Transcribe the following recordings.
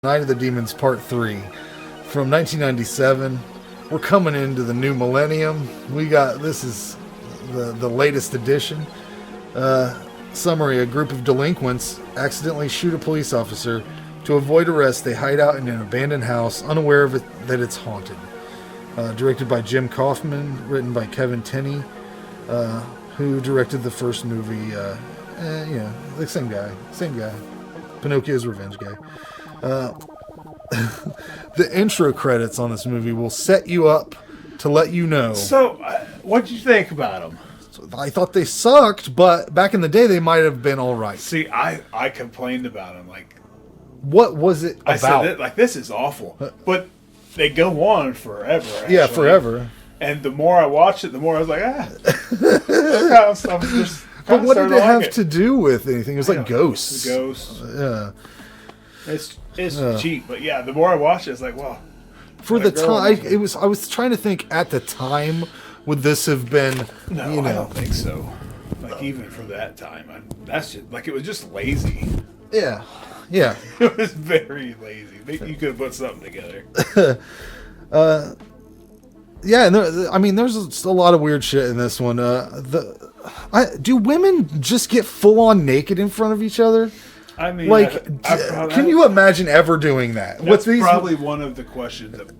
Night of the Demons Part 3 from 1997. We're coming into the new millennium. This is the latest edition. Summary: a group of delinquents accidentally shoot a police officer. To avoid arrest, they hide out in an abandoned house, unaware of it, that it's haunted. Directed by Jim Kaufman, written by Kevin Tenney, who directed the first movie. The same guy. Pinocchio's revenge guy. The intro credits on this movie will set you up to let you know. So, what'd you think about them? I thought they sucked, but back in the day they might have been all right. See, I complained about them. Like, what was it about? I said, this is awful. But they go on forever. Actually. Yeah, forever. And the more I watched it, the more I was like, that kind of stuff just. But what did it have to do with anything? It was like ghosts. Ghosts. Yeah. It's cheap, but yeah, the more I watch it, it's like, wow. For the time, I was trying to think at the time, would this have been? No, I don't think so. Like even for that time, that's just like it was just lazy. Yeah. It was very lazy. You could have put something together. Yeah, and there's a lot of weird shit in this one. Do women just get full on naked in front of each other? I mean, can you imagine ever doing that? That's probably one of the questions that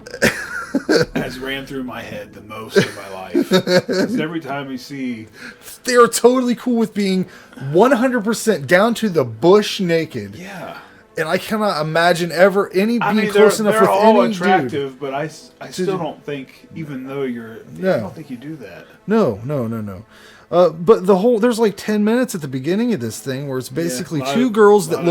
has ran through my head the most in my life. Because every time you see... They're totally cool with being 100% down to the bush naked. Yeah. And I cannot imagine ever being close enough with any dude. They're all attractive, but I still don't think, even though I don't think you do that. No. But there's like 10 minutes at the beginning of this thing where it's basically two girls that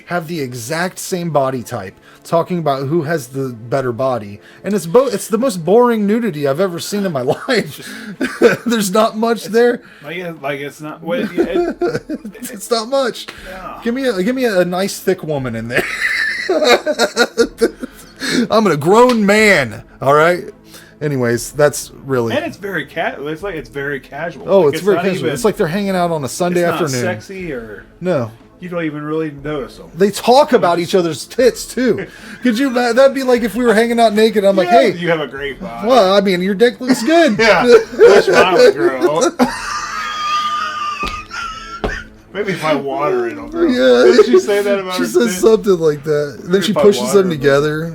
have the exact same body type talking about who has the better body, and it's the most boring nudity I've ever seen in my life. There's not much there. It's not. It's not much. Yeah. Give me a nice thick woman in there. I'm a grown man. All right. Anyways, that's really... And it's very it's very casual. Oh, it's very casual. It's like they're hanging out on a Sunday afternoon. It's not sexy or... No. You don't even really notice them. They talk about each other's tits, too. Could you... That'd be like if we were hanging out naked. I'm like, hey... You have a great body. Well, I mean, your dick looks good. Yeah. Wish mine would grow. Maybe if I water it, it'll grow. Yeah. Didn't she say that about her? She says something like that. Then she pushes them together.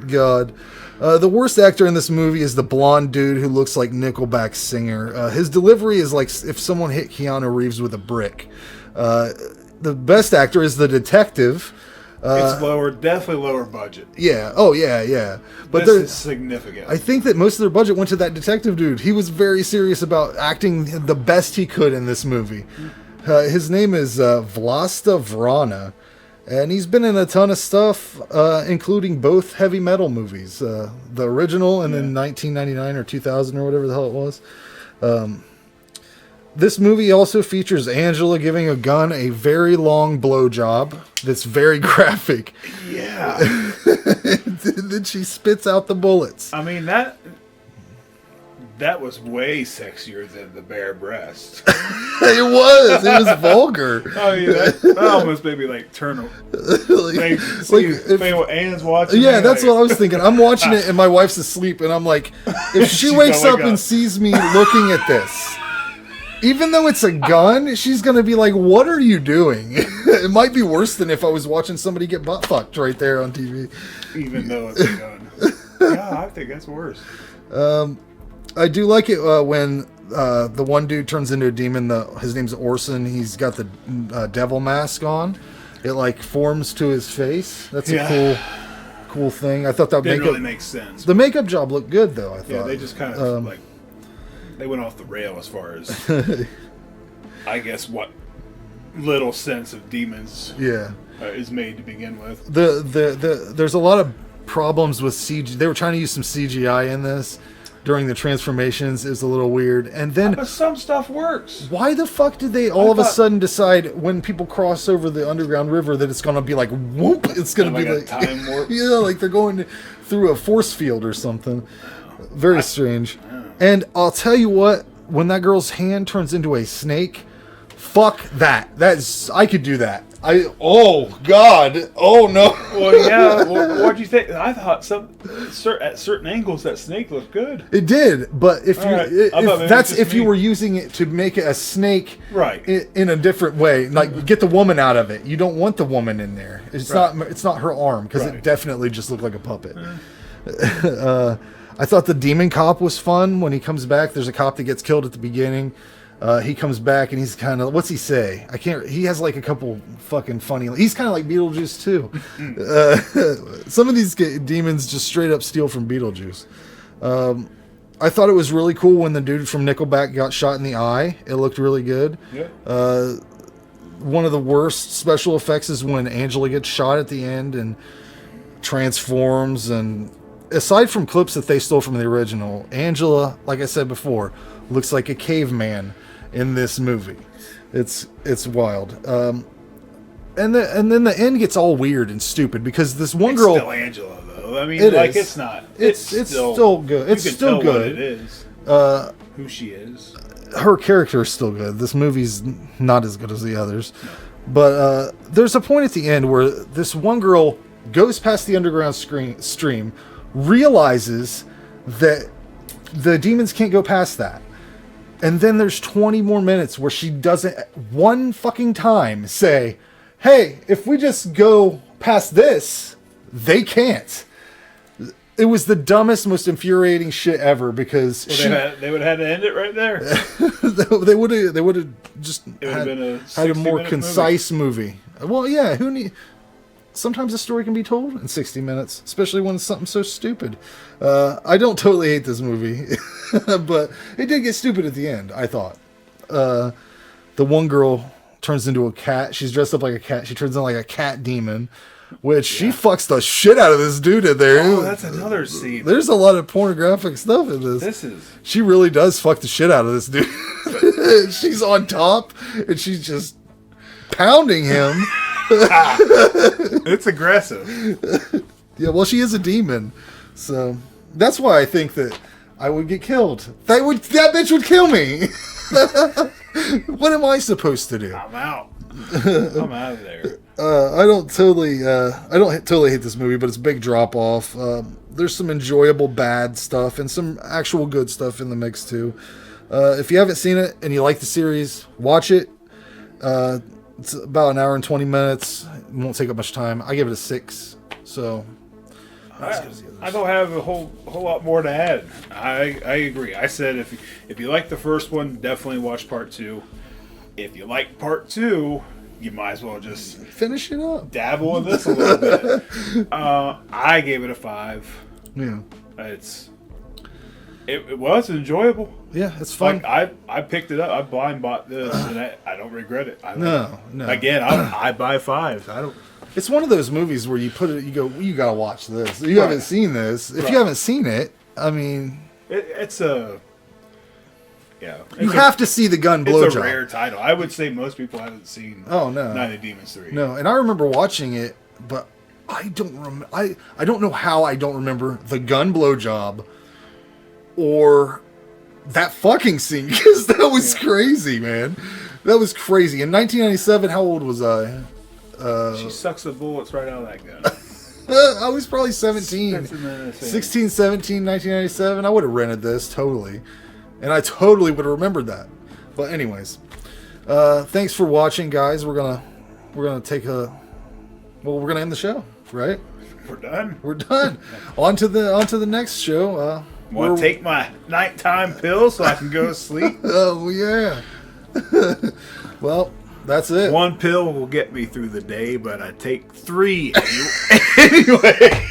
God. The worst actor in this movie is the blonde dude who looks like Nickelback's singer. His delivery is like if someone hit Keanu Reeves with a brick. The best actor is the detective. It's definitely lower budget. Yeah. Oh, yeah. But this is significant. I think that most of their budget went to that detective dude. He was very serious about acting the best he could in this movie. His name is Vlasta Vrána. And he's been in a ton of stuff, including both heavy metal movies. The original and then 1999 or 2000 or whatever the hell it was. This movie also features Angela giving a gun a very long blowjob that's very graphic. Yeah. Then she spits out the bullets. I mean, that was way sexier than the bare breast. It was vulgar. Oh yeah, that almost made me like turn. What Anne's watching. Yeah, that's what I was thinking. I'm watching it and my wife's asleep, and I'm like, if she wakes up and sees me looking at this, even though it's a gun, she's gonna be like, "What are you doing?" It might be worse than if I was watching somebody get butt fucked right there on TV. Even though it's a gun. Yeah, I think that's worse. I do like it when the one dude turns into a demon. His name's Orson. He's got the devil mask on. It like forms to his face. That's a cool thing. I thought that didn't really make sense. The makeup job looked good though. I thought. Yeah, they just kind of they went off the rail as far as I guess what little sense of demons is made to begin with. There's a lot of problems with CG. They were trying to use some CGI in this. During the transformations is a little weird, and then but some stuff works. Why the fuck did they all of a sudden decide when people cross over the underground river that it's gonna be like whoop? It's gonna be like time warp. Yeah, like they're going through a force field or something. Very strange. And I'll tell you what, when that girl's hand turns into a snake, fuck that. I could do that. Oh God! Oh no! Well, yeah. What'd you think? I thought at certain angles that snake looked good. It did, but if you were using it to make it a snake, right, in a different way, like get the woman out of it. You don't want the woman in there. It's not her arm because it definitely just looked like a puppet. I thought the demon cop was fun when he comes back. There's a cop that gets killed at the beginning. He comes back and he's kind of, what's he say? He has like a couple fucking funny, he's kind of like Beetlejuice too. Some of these demons just straight up steal from Beetlejuice. I thought it was really cool when the dude from Nickelback got shot in the eye. It looked really good. Yeah. One of the worst special effects is when Angela gets shot at the end and transforms. And aside from clips that they stole from the original, Angela, like I said before, looks like a caveman in this movie. It's wild. And then the end gets all weird and stupid because this one girl. It's still Angela though. I mean, it's not. It's still good. It's still good. What it is. Who she is. Her character is still good. This movie's not as good as the others. But there's a point at the end where this one girl goes past the underground stream, realizes that the demons can't go past that. And then there's 20 more minutes where she doesn't one fucking time say, hey, if we just go past this, they can't. It was the dumbest, most infuriating shit ever because they would have had to end it right there. they would have just had a more concise movie. Well, yeah, sometimes a story can be told in 60 minutes, especially when it's something so stupid. I don't totally hate this movie, but it did get stupid at the end, I thought. The one girl turns into a cat. She's dressed up like a cat. She turns into like a cat demon, which she fucks the shit out of this dude in there. Oh, that's another scene. There's a lot of pornographic stuff in this. She really does fuck the shit out of this dude. She's on top, and she's just pounding him. It's aggressive. Yeah, well, she is a demon, so that's why I think that I would get killed. That bitch would kill me. What am I supposed to do? I'm out. I'm out of there. I don't totally hate this movie, but it's a big drop off. There's some enjoyable bad stuff and some actual good stuff in the mix too. If you haven't seen it and you like the series, watch it. It's about an hour and 20 minutes. It won't take up much time. I give it a 6. So I don't have a whole lot more to add. I agree. I said if you like the first one, definitely watch part 2. If you like part 2, you might as well just finish it up. Dabble in this a little bit. I gave it a 5. Yeah. It was enjoyable. Yeah, it's fun. Like I picked it up. I blind bought this, and I don't regret it. No. Again, I buy 5. I don't. It's one of those movies where you put it. You go. You gotta watch this. You haven't seen this. If you haven't seen it, I mean, it's a. Yeah. You have to see the gun blowjob. It's a rare title. I would say most people haven't seen. Oh no. Night of the Demons 3. No, and I remember watching it, but I don't I don't know how I don't remember the gun blowjob, or that fucking scene, because that was crazy, man. That was crazy. In 1997, how old was I? She sucks the bullets right out of that gun. I was probably 17. 16, 17, 1997. I would have rented this, totally. And I totally would have remembered that. But anyways, thanks for watching, guys. We're gonna take we're gonna end the show, right? We're done. on to the next show. Want to take my nighttime pill so I can go to sleep? Oh yeah. Well, that's it. 1 pill will get me through the day, but I take 3 anyway.